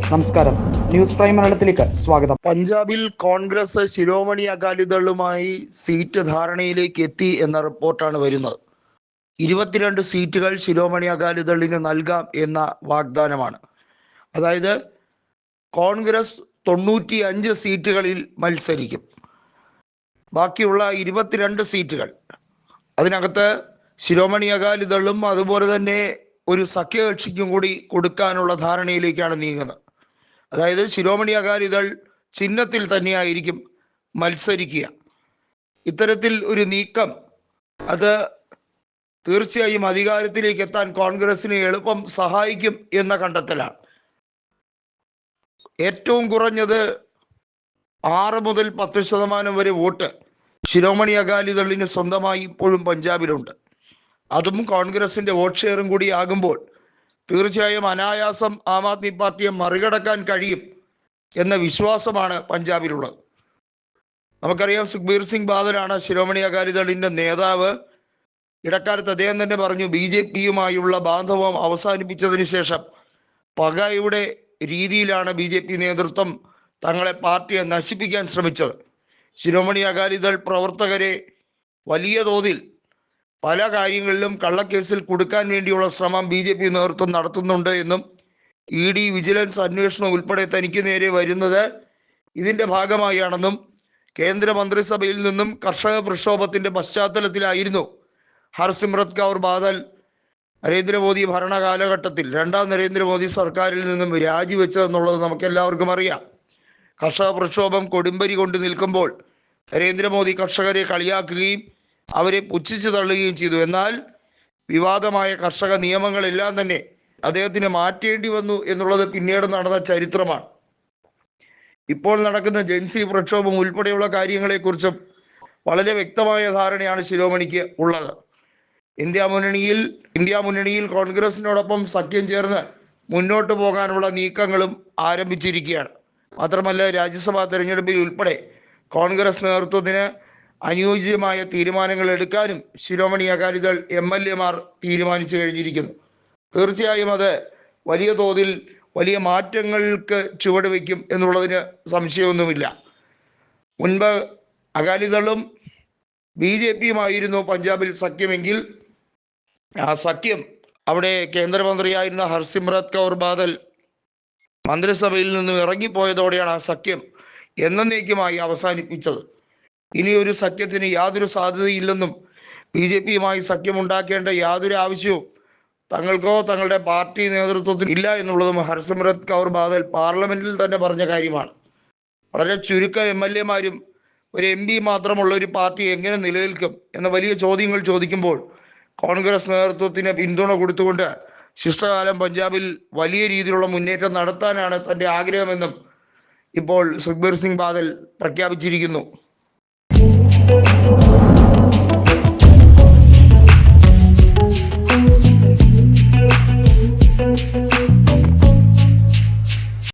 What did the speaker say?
നമസ്കാരം, news prime മലയാളത്തിലേക്ക് സ്വാഗതം. പഞ്ചാബിൽ കോൺഗ്രസ് ശിരോമണി അകാലിദളുമായി സീറ്റ് ധാരണയിലേക്ക് എത്തി എന്ന റിപ്പോർട്ടാണ് വരുന്നത്. 22 സീറ്റുകൾ ശിരോമണി അകാലിദളിന് നൽകാം എന്ന വാഗ്ദാനമാണ്. അതായത് കോൺഗ്രസ് 95 സീറ്റുകളിൽ മത്സരിക്കും. ബാക്കിയുള്ള 22 സീറ്റുകൾ അതിനകത്ത് ശിരോമണി അകാലിദളും അതുപോലെ തന്നെ ഒരു സഖ്യകക്ഷിക്കും കൂടി കൊടുക്കാനുള്ള ധാരണയിലേക്കാണ് നീങ്ങുന്നത്. അതായത് ശിരോമണി അകാലിദൾ ചിഹ്നത്തിൽ തന്നെയായിരിക്കും മത്സരിക്കുക. ഇത്തരത്തിൽ ഒരു നീക്കം അത് തീർച്ചയായും അധികാരത്തിലേക്ക് എത്താൻ കോൺഗ്രസിന് എളുപ്പം സഹായിക്കും എന്ന കണ്ടെത്തലാണ്. ഏറ്റവും കുറഞ്ഞത് 6 മുതൽ 10% വരെ വോട്ട് ശിരോമണി അകാലിദളിന് സ്വന്തമായി ഇപ്പോഴും പഞ്ചാബിലുണ്ട്. അതും കോൺഗ്രസിന്റെ വോട്ട് ഷെയറും കൂടി ആകുമ്പോൾ തീർച്ചയായും അനായാസം ആം ആദ്മി പാർട്ടിയെ മറികടക്കാൻ കഴിയും എന്ന വിശ്വാസമാണ് പഞ്ചാബിലുള്ളത്. നമുക്കറിയാം, സുഖ്ബീർ സിംഗ് ബാദലാണ് ശിരോമണി അകാലിദളിന്റെ നേതാവ്. ഇടക്കാലത്ത് അദ്ദേഹം തന്നെ പറഞ്ഞു, BJP-യുമായുള്ള ബാന്ധവം അവസാനിപ്പിച്ചതിന് ശേഷം പകയുടെ രീതിയിലാണ് BJP നേതൃത്വം തങ്ങളെ പാർട്ടിയെ നശിപ്പിക്കാൻ ശ്രമിച്ചത്. ശിരോമണി അകാലിദൾ പ്രവർത്തകരെ വലിയ തോതിൽ പല കാര്യങ്ങളിലും കള്ളക്കേസിൽ കൊടുക്കാൻ വേണ്ടിയുള്ള ശ്രമം BJP നേതൃത്വം നടത്തുന്നുണ്ട് എന്നും ED വിജിലൻസ് അന്വേഷണം ഉൾപ്പെടെ തനിക്ക് നേരെ വരുന്നത് ഇതിൻ്റെ ഭാഗമായാണെന്നും കേന്ദ്ര മന്ത്രിസഭയിൽ നിന്നും കർഷക പ്രക്ഷോഭത്തിൻ്റെ പശ്ചാത്തലത്തിലായിരുന്നു ഹർസിമ്രത് കൗർ ബാദൽ നരേന്ദ്രമോദി ഭരണകാലഘട്ടത്തിൽ 2ാം നരേന്ദ്രമോദി സർക്കാരിൽ നിന്നും രാജിവെച്ചതെന്നുള്ളത് നമുക്കെല്ലാവർക്കും അറിയാം. കർഷക പ്രക്ഷോഭം കൊടുമ്പരി കൊണ്ട് നിൽക്കുമ്പോൾ നരേന്ദ്രമോദി കർഷകരെ കളിയാക്കുകയും അവരെ പുച്ഛിച്ചു തള്ളുകയും ചെയ്തു. എന്നാൽ വിവാദമായ കർഷക നിയമങ്ങളെല്ലാം തന്നെ അദ്ദേഹത്തിന് മാറ്റേണ്ടി വന്നു എന്നുള്ളത് പിന്നീട് നടന്ന ചരിത്രമാണ്. ഇപ്പോൾ നടക്കുന്ന ജൻസി പ്രക്ഷോഭം ഉൾപ്പെടെയുള്ള കാര്യങ്ങളെക്കുറിച്ചും വളരെ വ്യക്തമായ ധാരണയാണ് ശിരോമണിക്ക് ഉള്ളത്. ഇന്ത്യ മുന്നണിയിൽ കോൺഗ്രസിനോടൊപ്പം സഖ്യം ചേർന്ന് മുന്നോട്ട് പോകാനുള്ള നീക്കങ്ങളും ആരംഭിച്ചിരിക്കുകയാണ്. മാത്രമല്ല, രാജ്യസഭാ തെരഞ്ഞെടുപ്പിൽ ഉൾപ്പെടെ കോൺഗ്രസ് നേതൃത്വത്തിന് അനുയോജ്യമായ തീരുമാനങ്ങൾ എടുക്കാനും ശിരോമണി അകാലിദൾ MLA-മാർ തീരുമാനിച്ചു കഴിഞ്ഞിരിക്കുന്നു. തീർച്ചയായും അത് വലിയ തോതിൽ വലിയ മാറ്റങ്ങൾക്ക് ചുവടുവെക്കും എന്നുള്ളതിന് സംശയമൊന്നുമില്ല. മുൻപ് അകാലിദളും BJP-യുമായിരുന്നു പഞ്ചാബിൽ സഖ്യമെങ്കിൽ ആ സഖ്യം അവിടെ കേന്ദ്രമന്ത്രിയായിരുന്ന ഹർസിമ്രത് കൗർ ബാദൽ മന്ത്രിസഭയിൽ നിന്നും ഇറങ്ങിപ്പോയതോടെയാണ് ആ സഖ്യം എന്നേക്കുമായി അവസാനിപ്പിച്ചത്. ഇനി ഒരു സഖ്യത്തിന് യാതൊരു സാധ്യതയില്ലെന്നും BJP-യുമായി സഖ്യമുണ്ടാക്കേണ്ട യാതൊരു ആവശ്യവും തങ്ങൾക്കോ തങ്ങളുടെ പാർട്ടി നേതൃത്വത്തിന് ഇല്ല എന്നുള്ളതും ഹർസിമ്രത് കൗർ ബാദൽ പാർലമെന്റിൽ തന്നെ പറഞ്ഞ കാര്യമാണ്. വളരെ ചുരുക്കം MLA-മാരും ഒരു MP മാത്രമുള്ള ഒരു പാർട്ടി എങ്ങനെ നിലനിൽക്കും എന്ന വലിയ ചോദ്യങ്ങൾ ചോദിക്കുമ്പോൾ കോൺഗ്രസ് നേതൃത്വത്തിന് പിന്തുണ കൊടുത്തുകൊണ്ട് ശിഷ്ടകാലം പഞ്ചാബിൽ വലിയ രീതിയിലുള്ള മുന്നേറ്റം നടത്താനാണ് തൻ്റെ ആഗ്രഹമെന്നും ഇപ്പോൾ സുഖ്ബീർ സിംഗ് ബാദൽ പ്രഖ്യാപിച്ചിരിക്കുന്നു.